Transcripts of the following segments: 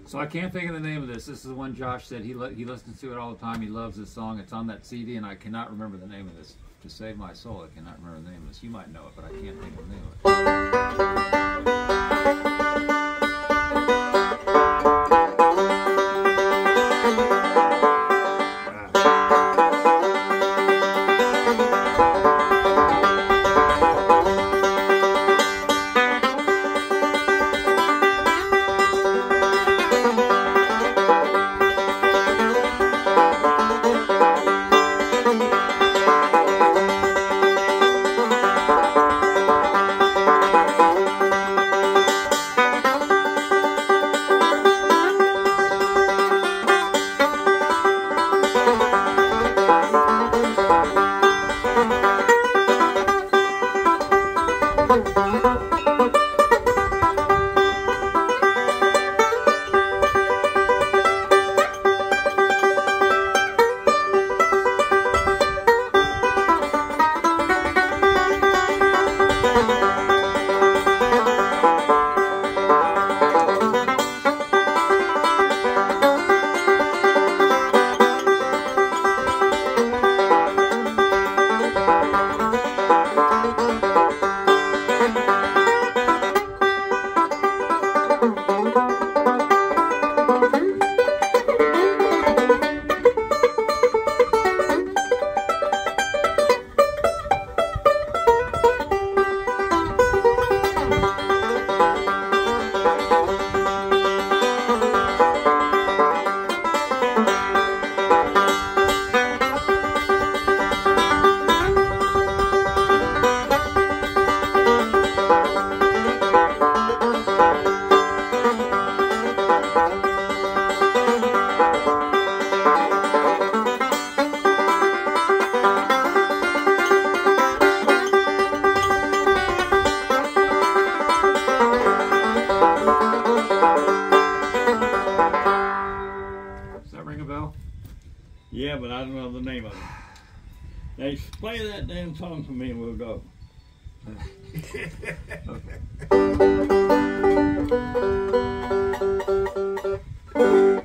So I can't think of the name of this. This is the one Josh said he listens to it all the time. He loves this song. It's on that CD, and I cannot remember the name of this. To save my soul, I cannot remember the name of this. You might know it, but I can't think of the name of it. Yeah, but I don't know the name of it. Now, play that damn song for me and we'll go.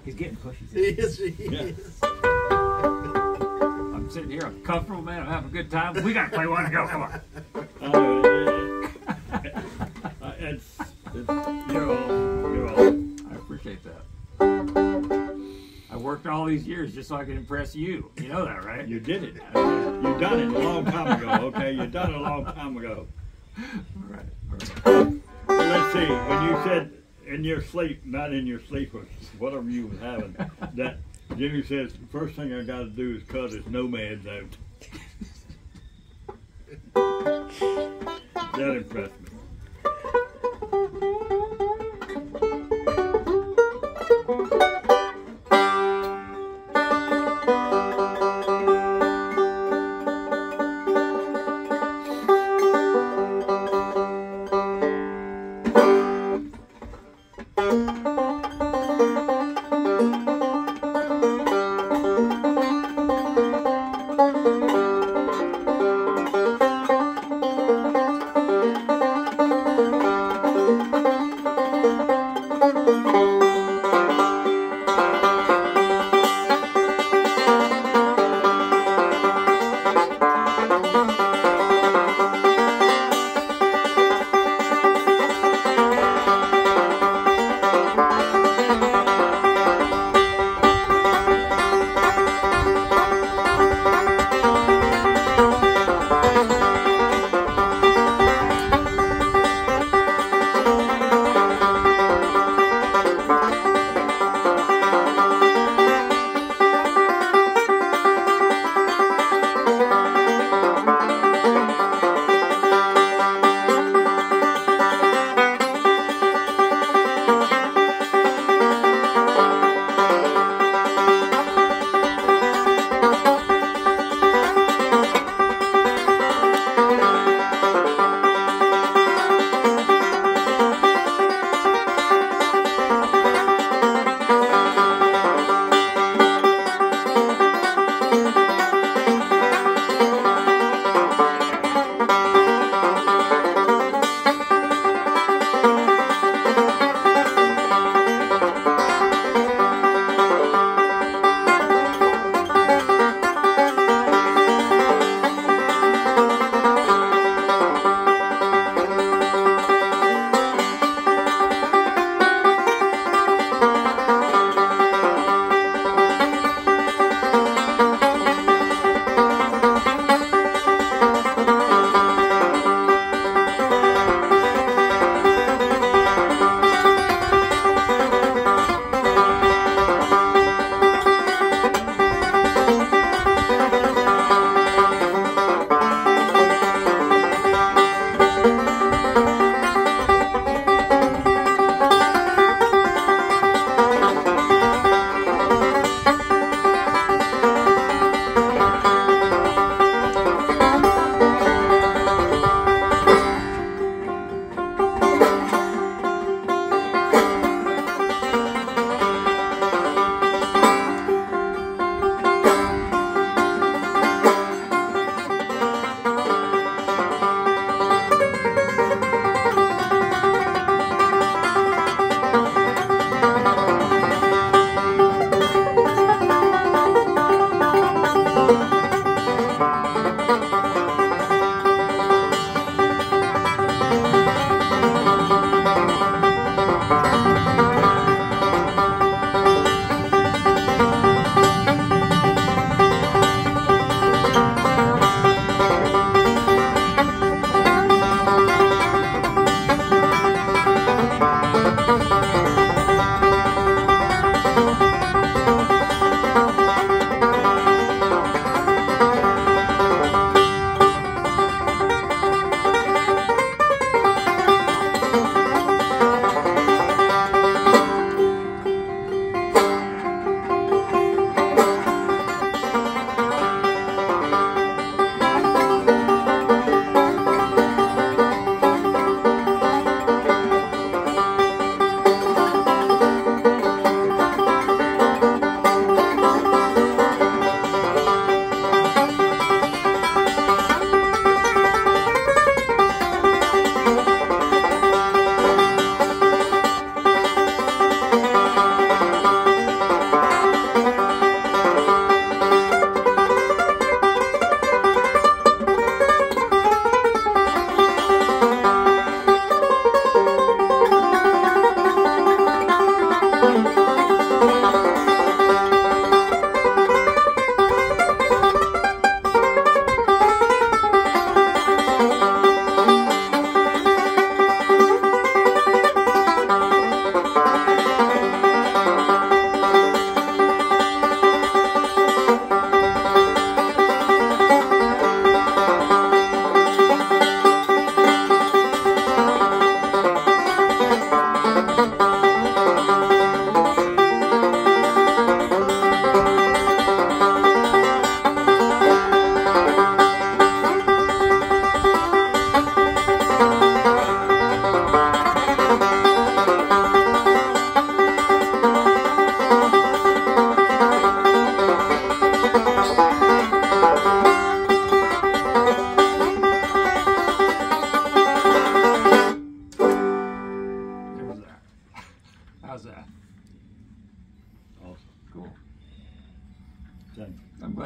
He's getting pushy. Yes, he is. I'm sitting here, I'm comfortable, man. I'm having a good time. We gotta play one and go. Come on. You're all. I appreciate that. I worked all these years just so I could impress you. You know that, right? You did it. You done it a long time ago, okay? You done it a long time ago. All right. Let's see, when you said in your sleep, not in your sleep, or whatever you was having, that Jimmy says, the first thing I got to do is cut his nomads out. That impressed me.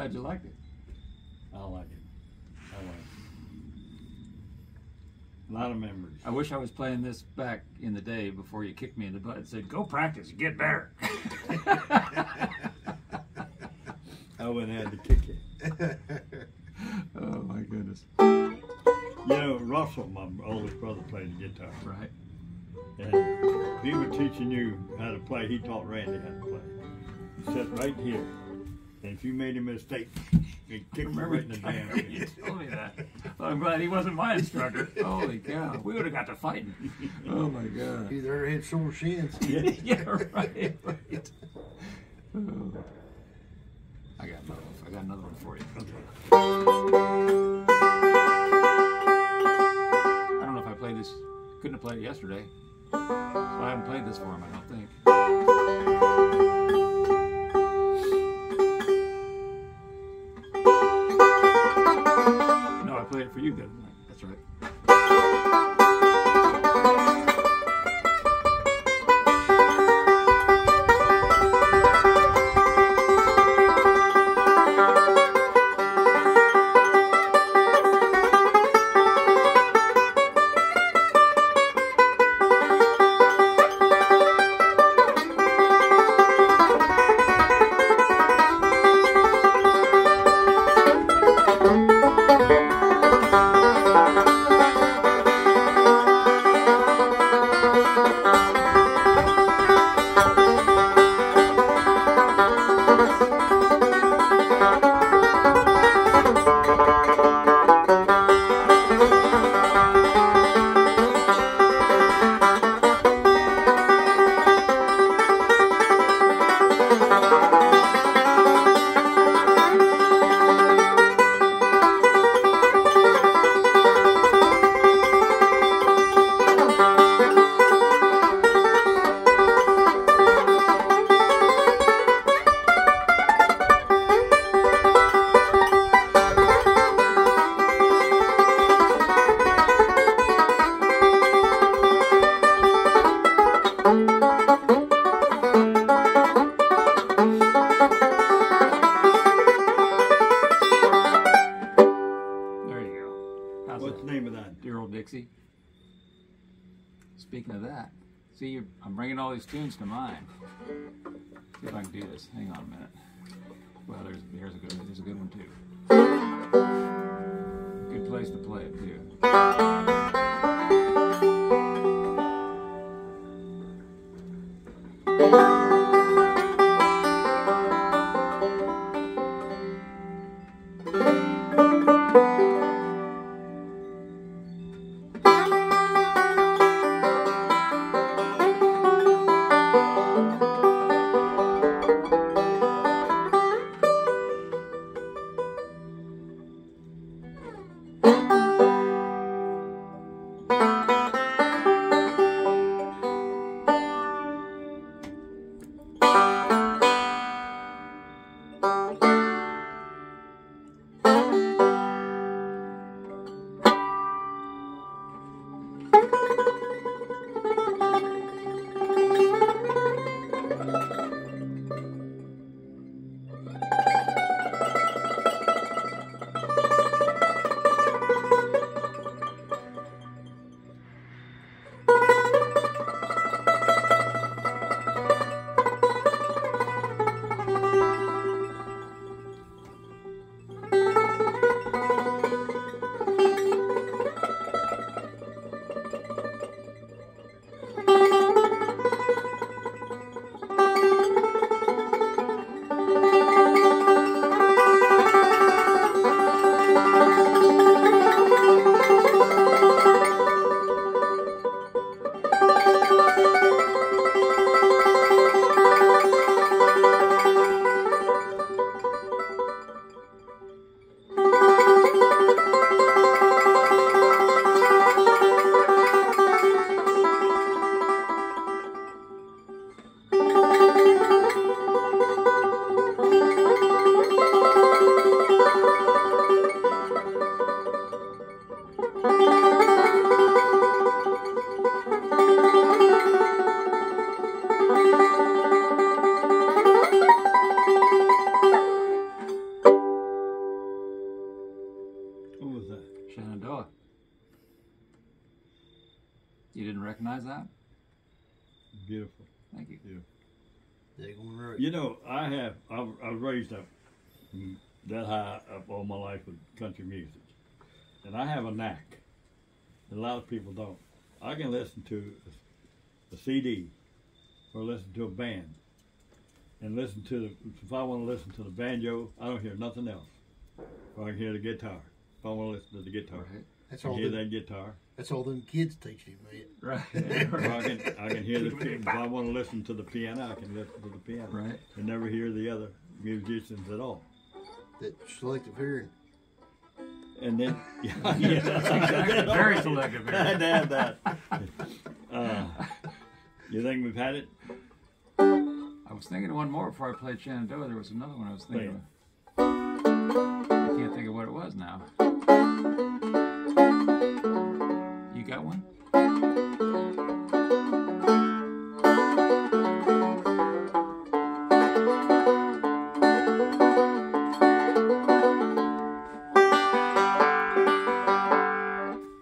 glad you liked it. I like it. I like it. A lot of memories. I wish I was playing this back in the day before you kicked me in the butt and said, go practice, get better. I wouldn't have had to kick it. Oh my goodness. You know, Russell, my oldest brother, played the guitar. Right. And he was teaching you how to play. He taught Randy how to play. He sat right here. And if you made a mistake, he'd kick you right in the damn head. You told me that. Well, I'm glad he wasn't my instructor. Holy cow. We would have got to fighting. Oh my God. Either had sore shins. Yeah. Yeah, right. Oh. I got another one for you. I don't know if I played this. Couldn't have played it yesterday. So I haven't played this for him, I don't think. No, I played it for you, good. That's right. Dixie. Speaking of that, see, I'm bringing all these tunes to mind. See if I can do this. Hang on a minute. Well, there's a good one too. Good place to play it too. You didn't recognize that? Beautiful. Thank you. Beautiful. They're going right. You know, I was raised up that high up all my life with country music, and I have a knack that a lot of people don't. I can listen to a CD or listen to a band, and listen to if I want to listen to the banjo, I don't hear nothing else. Or I can hear the guitar. If I want to listen to the guitar, Right. That's I all. can hear that guitar. That's all them kids teach you, man. Right. Or I can hear if I want to listen to the piano, I can listen to the piano. Right. And never hear the other musicians at all. That selective hearing. And then, Exactly. Very selective. I had to add that. You think we've had it? I was thinking of one more before I played Shenandoah. There was another one I was thinking of. I can't think of what it was now. You got one?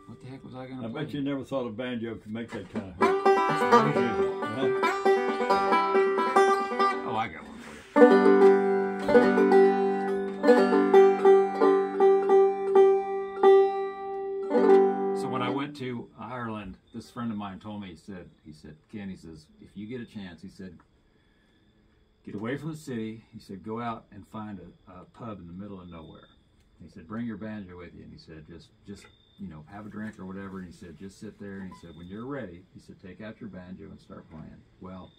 What the heck was I going to I play? bet you never thought a banjo could make that kind of Oh, I got one for you. So when I went to Ireland, this friend of mine told me, he said, Ken, he says, if you get a chance, he said, get away from the city. He said, go out and find a pub in the middle of nowhere. He said, bring your banjo with you. And he said, just you know, have a drink or whatever. And he said, just sit there. And he said, when you're ready, he said, take out your banjo and start playing. Well,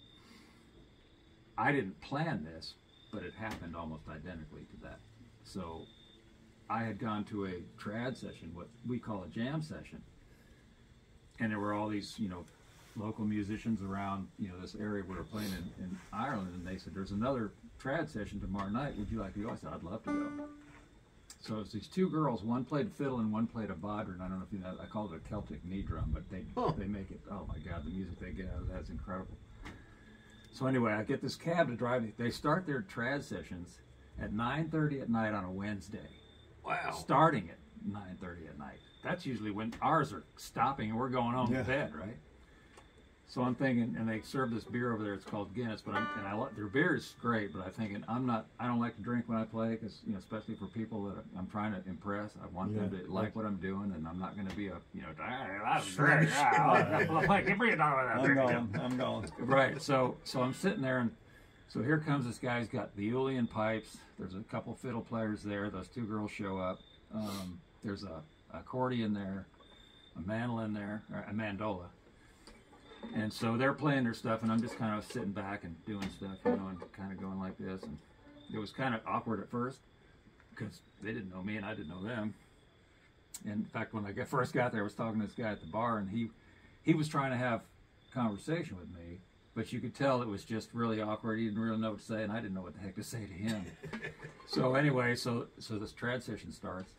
I didn't plan this, but it happened almost identically to that. So I had gone to a trad session, what we call a jam session. And there were all these, you know, local musicians around, you know, this area we were playing in Ireland. And they said, there's another trad session tomorrow night. Would you like to go? I said, I'd love to go. So it was these two girls, one played fiddle and one played a bodhran. I don't know if you know, I call it a Celtic knee drum, but they make it, oh my God, the music they get out of that is incredible. So anyway, I get this cab to drive me. They start their trad sessions at 9:30 at night on a Wednesday. Wow. Starting at 9:30 at night. That's usually when ours are stopping and we're going home to bed, right? So I'm thinking, and they serve this beer over there. It's called Guinness, but their beer is great. But I'm thinking, I don't like to drink when I play, because you know, especially for people that I'm trying to impress. I want them to like what I'm doing, and I'm not going to be a, you know, that's great. Give me I'm gone. Right. So I'm sitting there, and so here comes this guy. He's got the Uilleann pipes. There's a couple fiddle players there. Those two girls show up. There's a accordion there, a mandolin there, or a mandola. And so they're playing their stuff, and I'm just kind of sitting back and doing stuff, you know, and kind of going like this. And it was kind of awkward at first because they didn't know me and I didn't know them. And in fact, when I first got there, I was talking to this guy at the bar, and he was trying to have conversation with me, but you could tell it was just really awkward. He didn't really know what to say, and I didn't know what the heck to say to him. So anyway, so this trad session starts.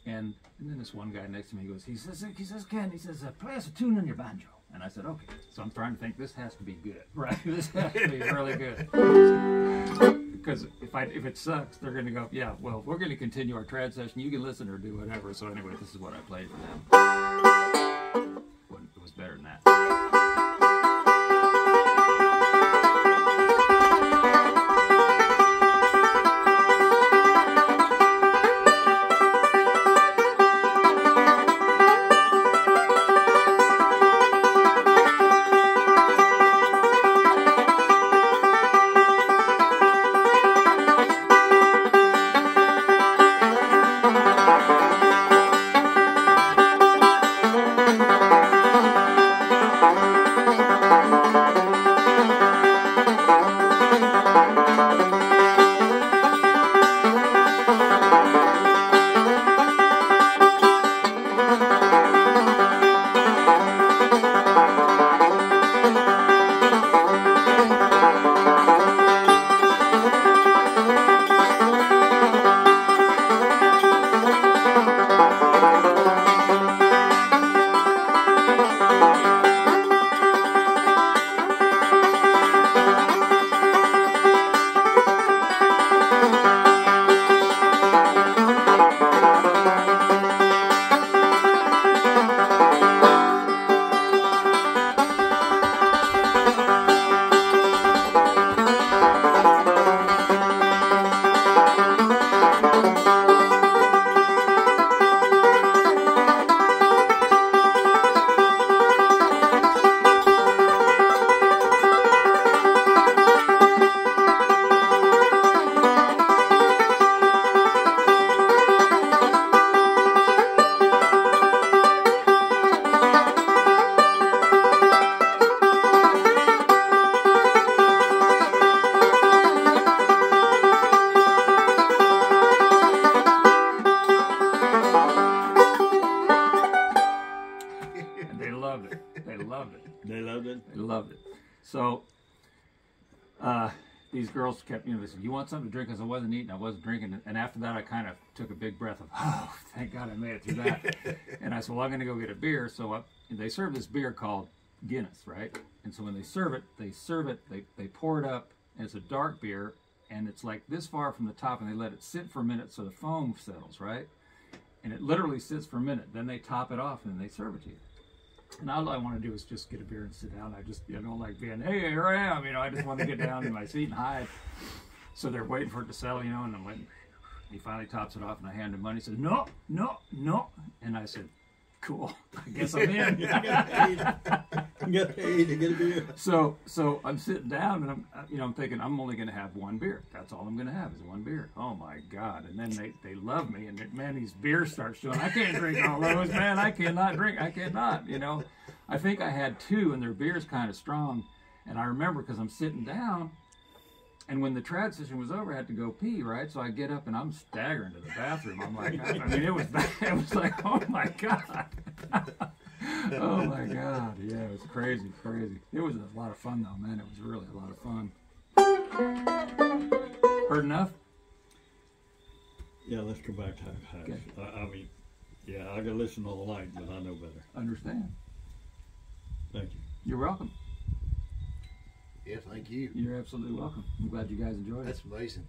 And then this one guy next to me goes, he says, Ken, he says, play us a tune on your banjo. And I said, okay. So I'm trying to think, this has to be good, right? This has to be really good. Because if it sucks, they're going to go, yeah, well, we're going to continue our trad session. You can listen or do whatever. So anyway, this is what I played for them. It was better than that. loved it. They loved it. They loved it. They loved it. So these girls kept, they said, "You want something to drink?" Because I wasn't eating, I wasn't drinking. And after that, I kind of took a big breath of, oh, thank God I made it through that. And I said, well, I'm going to go get a beer. So they serve this beer called Guinness, right? And so when they serve it, they pour it up, and it's a dark beer, and it's like this far from the top, and they let it sit for a minute so the foam settles, right? And it literally sits for a minute. Then they top it off, and they serve it to you. And all I want to do is just get a beer and sit down. I don't like being, hey, here I am. I just want to get down in my seat and hide. So they're waiting for it to settle, and I'm waiting. He finally tops it off, and I hand him money. He says, no. And I said, cool. I guess I'm in. You got paid to get a beer. So I'm sitting down, and I'm thinking I'm only going to have one beer. That's all I'm going to have is one beer. Oh my God! And then they love me, and man, these beers start showing. I can't drink all those, man. I cannot drink. I cannot. I think I had two, and their beer's kind of strong. And I remember because I'm sitting down, and when the trad session was over, I had to go pee, right? So I get up and I'm staggering to the bathroom. I'm like, it was like, oh my God. Oh my God. Yeah, it was crazy. It was a lot of fun though, man. It was really a lot of fun. Heard enough? Yeah, let's go back to house. Okay. I gotta listen all night, but I know better. Understand. Thank you. You're welcome. Yeah, thank you. You're absolutely welcome. I'm glad you guys enjoyed it. That's amazing.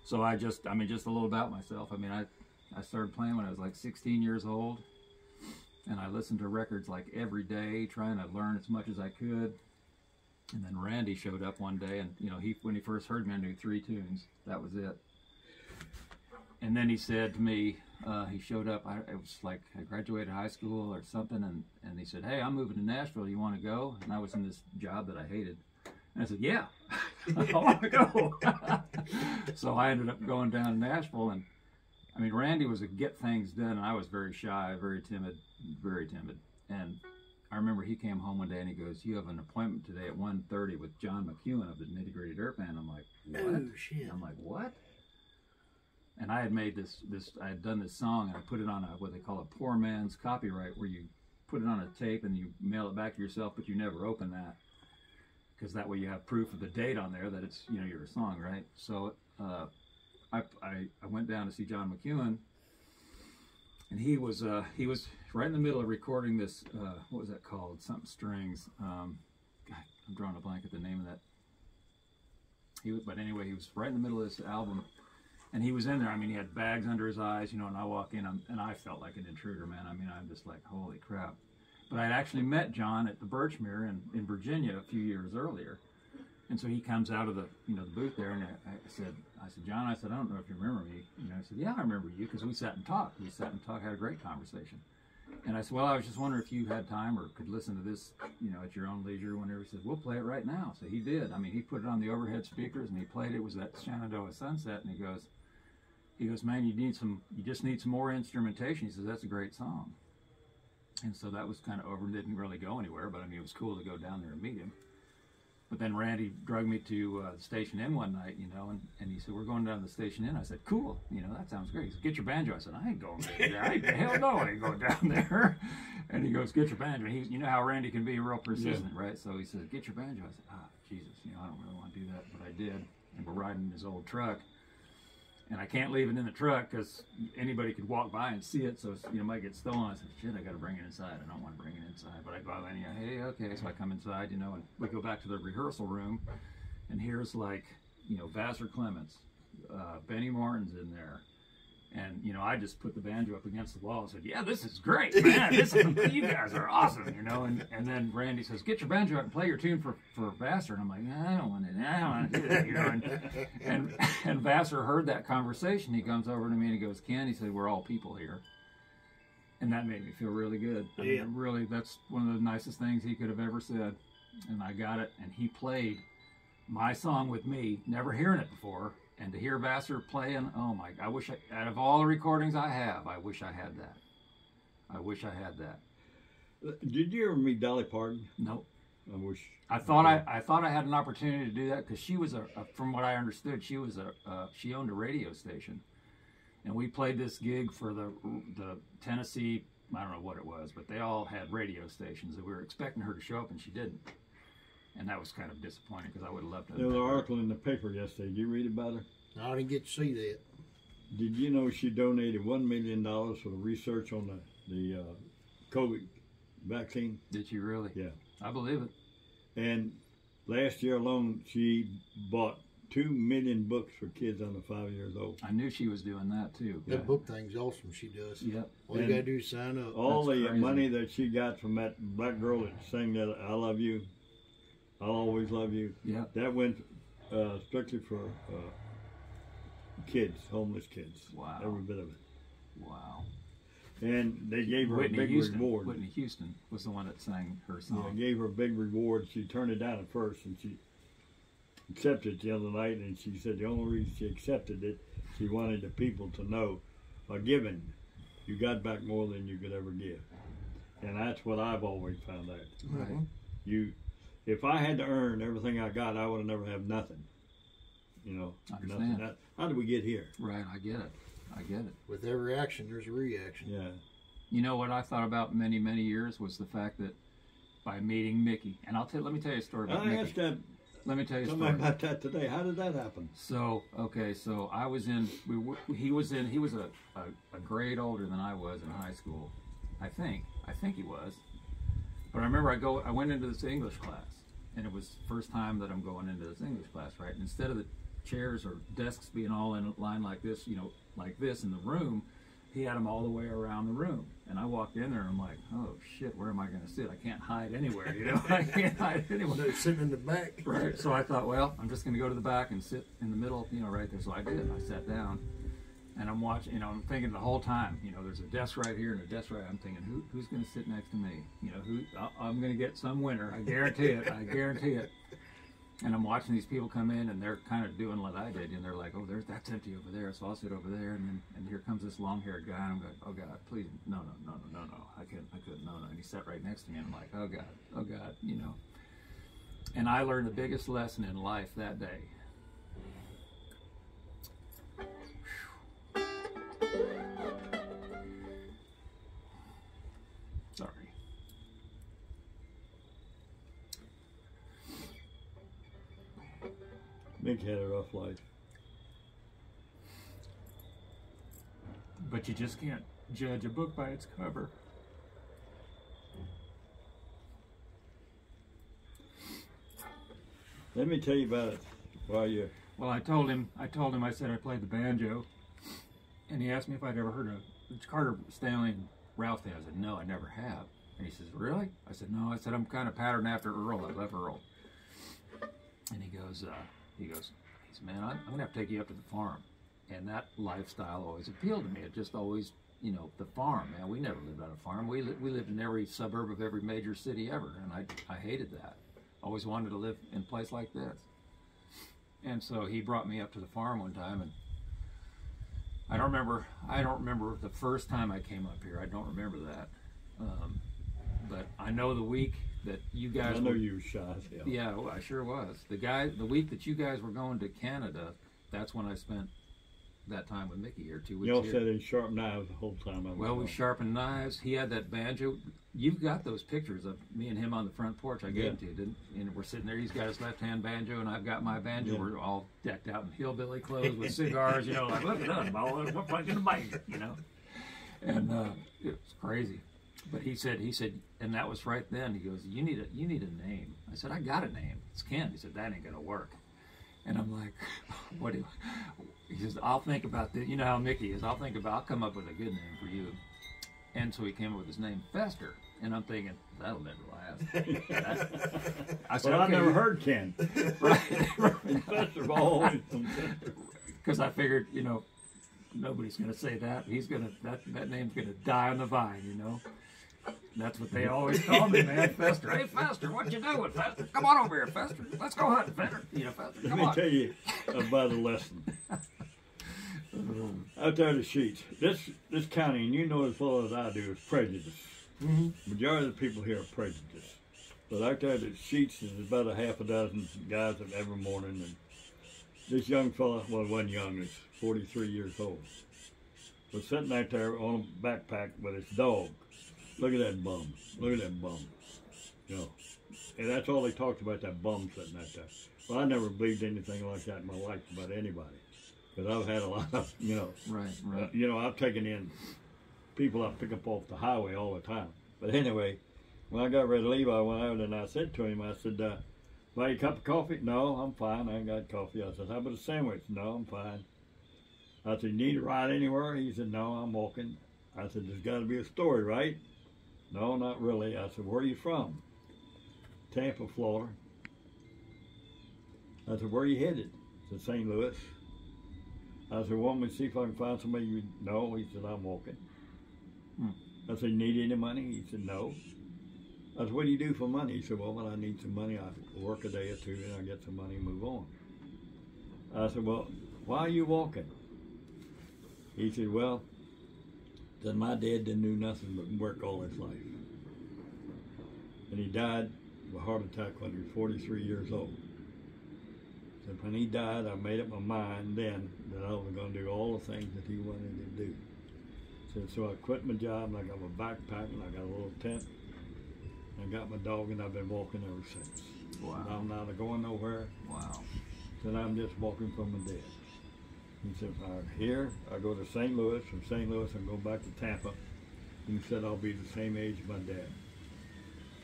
So just a little about myself. I started playing when I was like 16 years old, and I listened to records like every day, trying to learn as much as I could. And then Randy showed up one day, and when he first heard me, I knew 3 tunes. That was it. And then he said to me, he showed up, it was like I graduated high school or something, and he said, hey, I'm moving to Nashville, you want to go? And I was in this job that I hated. And I said, yeah, I want to go. So I ended up going down to Nashville, and Randy was a get things done, and I was very shy, very timid. And I remember he came home one day and he goes, you have an appointment today at 1:30 with John McEwen of the Nitty Gritty Dirt Band. I'm like, what? Oh, shit. I'm like, what? And I had made I had done this song, and I put it on what they call a poor man's copyright, where you put it on a tape and you mail it back to yourself, but you never open that, because that way you have proof of the date on there that it's, your song, right? So I went down to see John McEwen, and he was right in the middle of recording this, what was that called? Something strings. God, I'm drawing a blank at the name of that. But anyway, he was right in the middle of this album. And he was in there. He had bags under his eyes, and I walk in, and I felt like an intruder, man. I'm just like, holy crap. But I'd actually met John at the Birchmere in Virginia a few years earlier. And so he comes out of the booth there, and I said, John, I don't know if you remember me. I said, yeah, I remember you, because we sat and talked. Had a great conversation. And I said, well, I was just wondering if you had time or could listen to this, at your own leisure, whenever. He said, we'll play it right now. So he did. He put it on the overhead speakers, and he played it. It was that Shenandoah Sunset, and he goes, man, you just need some more instrumentation. He says, that's a great song. And so that was kind of over, didn't really go anywhere, but it was cool to go down there and meet him. But then Randy drugged me to the Station Inn one night, and he said, we're going down to the Station Inn. I said, cool, that sounds great. He said, get your banjo. I said, I ain't going there. Hell no, I ain't going down there. And he goes, get your banjo. And you know how Randy can be real persistent, yeah. Right? So he says, get your banjo. I said, Jesus, I don't really want to do that, but I did. And we're riding his old truck. And I can't leave it in the truck because anybody could walk by and see it, so it might get stolen. I said, shit, I got to bring it inside. I don't want to bring it inside. But I go out and hey, okay. So I come inside, and we go back to the rehearsal room, and here's Vassar Clements, Benny Martin's in there. And, I just put the banjo up against the wall and said, yeah, this is great, man. You guys are awesome, And then Randy says, get your banjo out and play your tune for Vassar. And I'm like, I don't want to do that, And Vassar heard that conversation. He comes over to me and he goes, Ken, he said, we're all people here. And that made me feel really good. Really, that's one of the nicest things he could have ever said. And I got it. And he played my song with me, never hearing it before. And to hear Vassar playing, oh my, out of all the recordings I have, I wish I had that. I wish I had that. Did you ever meet Dolly Parton? Nope. I wish. I thought I had an opportunity to do that, because she was from what I understood, she owned a radio station. And we played this gig for the Tennessee, I don't know what it was, but they all had radio stations, and we were expecting her to show up, and she didn't. And that was kind of disappointing because I would have loved to have There was met an her. article in the paper yesterday. Did you read about her? I didn't get to see that. Did you know she donated $1 million for the research on the COVID vaccine? Did you really? Yeah. I believe it. And last year alone, she bought 2 million books for kids under 5 years old. I knew she was doing that too. Yeah. That book thing's awesome. She does. Yep. All you And gotta do is sign up. All That's the crazy. money that she got from that black girl that sang that "I Love You, I'll Always Love You," Yep. that went strictly for kids, homeless kids. Wow. Every bit of it. Wow. And they gave her a big Houston. reward. Whitney Houston was the one that sang her Yeah, song. gave her a big reward. She turned it down at first, and she accepted it the other night. And she said the only reason she accepted it, she wanted the people to know, by giving, you got back more than you could ever give. And that's what I've always found out. Right. If I had to earn everything I got, I would have never had nothing. You know, Understand. nothing. How did we get here? Right. I get it. I get it. With every action, there's a reaction. Yeah. You know what I thought about many, many years was the fact that by meeting Mickey, and let me tell you a story about I Mickey. asked that Let me tell you a somebody story. about that today. How did that happen? So I was in. He was a grade older than I was in high school. I think he was. But I remember I went into this English class, and it was the first time that I'm going into this English class, right? And instead of the chairs or desks being all in a line like this, like this in the room, he had them all the way around the room. And I walked in there and I'm like, oh shit, where am I going to sit? I can't hide anywhere, I can't hide anywhere. They're sitting in the back. Right. So I thought, well, I'm just going to go to the back and sit in the middle, right there. So I did. I sat down, and I'm watching. I'm thinking the whole time. There's a desk right here and a desk right. I'm thinking, who's going to sit next to me? I'm going to get some winner. I guarantee it. I guarantee it. And I'm watching these people come in, and they're kind of doing what I did, and they're like, "Oh, that's empty over there, so I'll sit over there." And here comes this long-haired guy, and I'm going, "Oh God, please, no, I couldn't, no." And he sat right next to me, and I'm like, "Oh God," And I learned the biggest lesson in life that day. Sorry. Mick had a rough life. But you just can't judge a book by its cover. Let me tell you about it while you're... Well, I told him, I said I played the banjo, and he asked me if I'd ever heard of Carter Stanley and Ralph. I said, no, I never have. And he says, really? I said, no. I said, I'm kind of patterned after Earl. I love Earl. And he goes, man, I'm going to have to take you up to the farm. And that lifestyle always appealed to me. It just always, the farm, man. We never lived on a farm. We lived in every suburb of every major city ever, and I hated that. Always wanted to live in a place like this. And so he brought me up to the farm one time, and I don't remember the first time I came up here. I don't remember that. But I know the week that you guys I know you were shy as hell. Yeah, well, I sure was. The week that you guys were going to Canada, that's when I spent that time with Mickey here, 2 weeks Y'all here. said in sharp knives the whole time. Well, we sharpened knives. He had that banjo. You've got those pictures of me and him on the front porch. I gave them to you, didn't? And we're sitting there. He's got his left-hand banjo, and I've got my banjo. Yeah. We're all decked out in hillbilly clothes with cigars, like, look at us, boy, we're punching the banjo, And it was crazy. But he said, and that was right then. He goes, you need a name. I said, I got a name. It's Ken. He said, that ain't gonna work. And I'm like, what do you? He says, I'll think about this. You know how Mickey is. I'll come up with a good name for you. And so he came up with his name, Fester. And I'm thinking, that'll never last. I said, Well, I've okay. never heard Ken. Right. Fester of all. Because I figured, nobody's going to say that. That name's going to die on the vine, That's what they always call me, man. Fester. Hey, Fester, what you doing, Fester? Come on over here, Fester. Let's go hunting, Fester. Fester, Let come me on. tell you about a lesson. Out there at the sheets, this county, and you know as well as I do, is prejudice. Mm-hmm. Majority of the people here are prejudiced. But out there at the sheets, there's about a half a dozen guys every morning, and this young fella, well, one young, is 43 years old. was sitting out there on a backpack with his dog. Look at that bum. Look at that bum. You know, and that's all they talked about, that bum sitting out there. Well, I never believed anything like that in my life about anybody. Because I've had a lot of, you know. Right. You know, I've taken in people I pick up off the highway all the time. But anyway, when I got ready to leave, I went out and I said to him, I said, buy you a cup of coffee? No, I'm fine. I ain't got coffee. I said, how about a sandwich? No, I'm fine. I said, you need a ride anywhere? He said, no, I'm walking. I said, there's got to be a story, right? No, not really. I said, where are you from? Tampa, Florida. I said, where are you headed? He said, St. Louis. I said, want me to see if I can find somebody you know? He said, I'm walking. I said, you need any money? He said, no. I said, what do you do for money? He said, well, I need some money. I work a day or two and I get some money and move on. I said, well, why are you walking? He said, well, then my dad didn't do nothing but work all his life. And he died of a heart attack when he was 43 years old. So when he died, I made up my mind then that I was going to do all the things that he wanted to do. So I quit my job, and I got my backpack, and I got a little tent. I got my dog, and I've been walking ever since. Wow. And I'm not going nowhere. Wow. And I'm just walking from my dad. He said, here, I go to St. Louis. From St. Louis, I go back to Tampa. He said, I'll be the same age as my dad.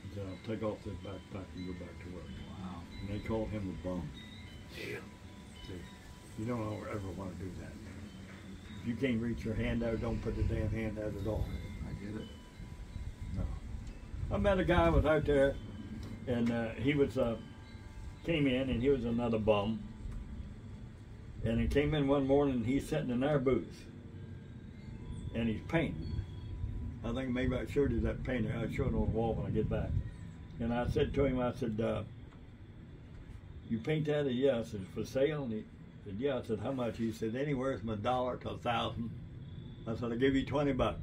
He said, I'll take off this backpack and go back to work. Wow. And they called him a bum. Yeah. See, you don't ever want to do that. If you can't reach your hand out, don't put the damn hand out at all. I get it. No. I met a guy was out there, and he was came in, and he was another bum. And he came in one morning, and he's sitting in our booth, and he's painting. I think maybe I showed you that painting. I'll show it on the wall when I get back. And I said to him, I said, you paint that? He said, yeah. I said, for sale? And he said, yeah. I said, how much? He said, anywhere from $1 to $1,000. I said, I'll give you $20.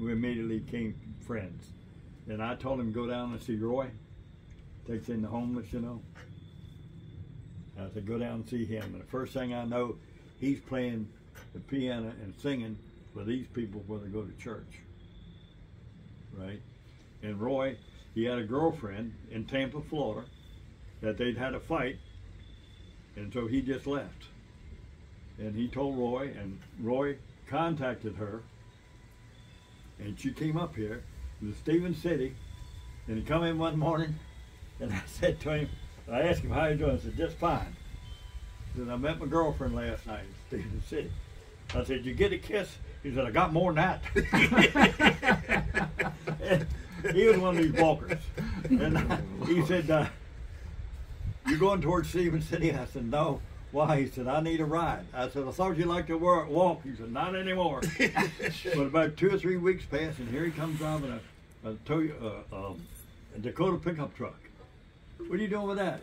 We immediately became friends. And I told him to go down and see Roy. Takes in the homeless, you know. I said, go down and see him. And the first thing I know, he's playing the piano and singing for these people when they go to church. Right? And Roy, he had a girlfriend in Tampa, Florida, that they'd had a fight, and so he just left. And he told Roy, and Roy contacted her, and she came up here to Stephen City, and he come in one morning, and I said to him, I asked him how you doing. I said, just fine. He said, I met my girlfriend last night in Stephen City. I said, you get a kiss? He said, I got more than that. He was one of these walkers. And he said, you going towards Stephen City? I said, no. Why? He said, I need a ride. I said, I thought you liked to walk. He said, not anymore. But about 2 or 3 weeks passed, and here he comes driving a Dakota pickup truck. What are you doing with that?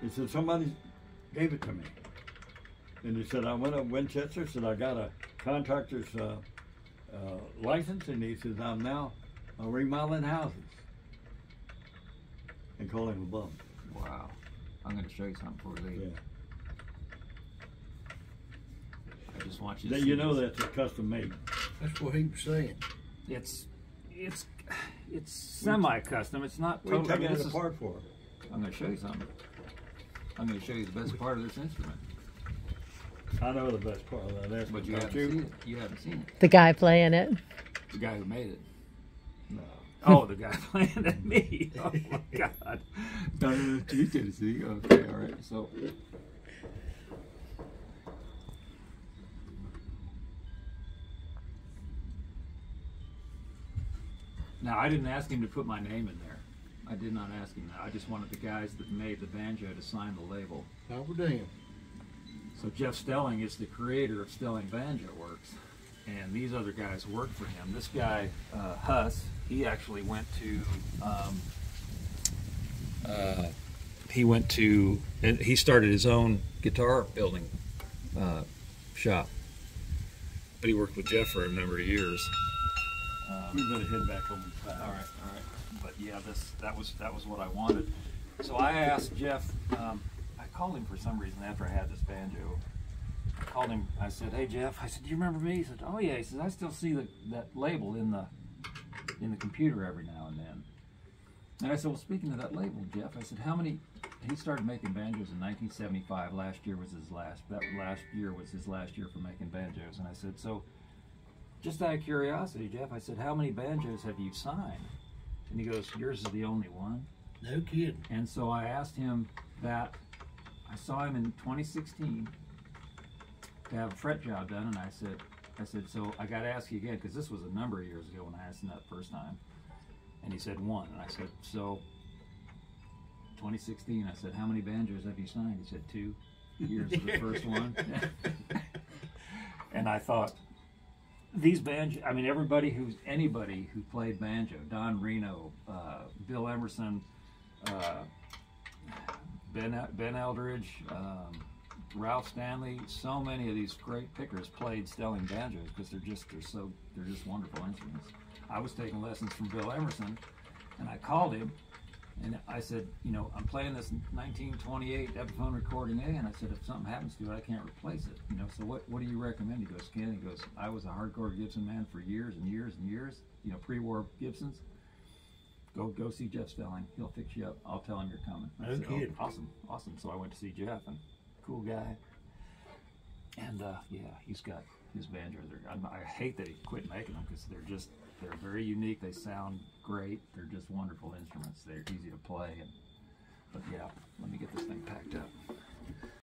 He said, somebody gave it to me. And he said, I went up Winchester, said, I got a contractor's license, and he says, I'm now remodeling houses. And call him a bum. Wow. I'm going to show you something before we leave. Yeah. I just want you to see You know this. that's a custom made. That's what he was saying. It's semi-custom. It's not What are you totally. taking it apart for? I'm going to show you something. I'm going to show you the best part of this instrument. I know the best part of that. But you haven't seen it. You haven't seen it. The guy playing it. The guy who made it. No. Oh, the guy playing at me. Oh my God. No, you did see. Okay, all right. So. Now, I didn't ask him to put my name in there. I did not ask him that. I just wanted the guys that made the banjo to sign the label. How we damn. So Jeff Stelling is the creator of Stelling Banjo Works, and these other guys work for him. This guy, Huss, he actually went to, he started his own guitar building shop, but he worked with Jeff for a number of years. We better head back home and fly. All right. But yeah, that was what I wanted. So I asked Jeff. I called him for some reason after I had this banjo. called him. I said, "Hey Jeff," I said, "Do you remember me?" He said, "Oh yeah." He says, "I still see that label in the computer every now and then." And I said, "Well, speaking of that label, Jeff," I said, "how many?" He started making banjos in 1975. Last year was his last. That last year was his last year for making banjos. And I said, "So, just out of curiosity, Jeff," I said, "how many banjos have you signed?" And he goes, "Yours is the only one." No kidding. And so I asked him that. I saw him in 2016 to have a fret job done, and I said, "So I got to ask you again, because this was a number of years ago when I asked him that first time." And he said, "One." And I said, "So, 2016, I said, how many banjos have you signed?" He said, "2. Yours is the first one." And I thought, these banjo, I mean, anybody who played banjo, Don Reno, Bill Emerson, Ben Eldridge, Ralph Stanley, so many of these great pickers played Stelling banjos because they're just wonderful instruments. I was taking lessons from Bill Emerson, and I called him, and I said, "I'm playing this 1928 Epiphone recording A," and I said, "If something happens to it, I can't replace it. So what do you recommend?" He goes, "Ken," he goes, "I was a hardcore Gibson man for years and years and years, pre-war Gibsons. Go see Jeff Stelling. He'll fix you up. I'll tell him you're coming." I said, kidding. "Oh, awesome." So I went to see Jeff, and cool guy. And yeah, he's got his banjos. I hate that he quit making them because they're very unique. They sound great. They're just wonderful instruments. They're easy to play. But yeah, let me get this thing packed up.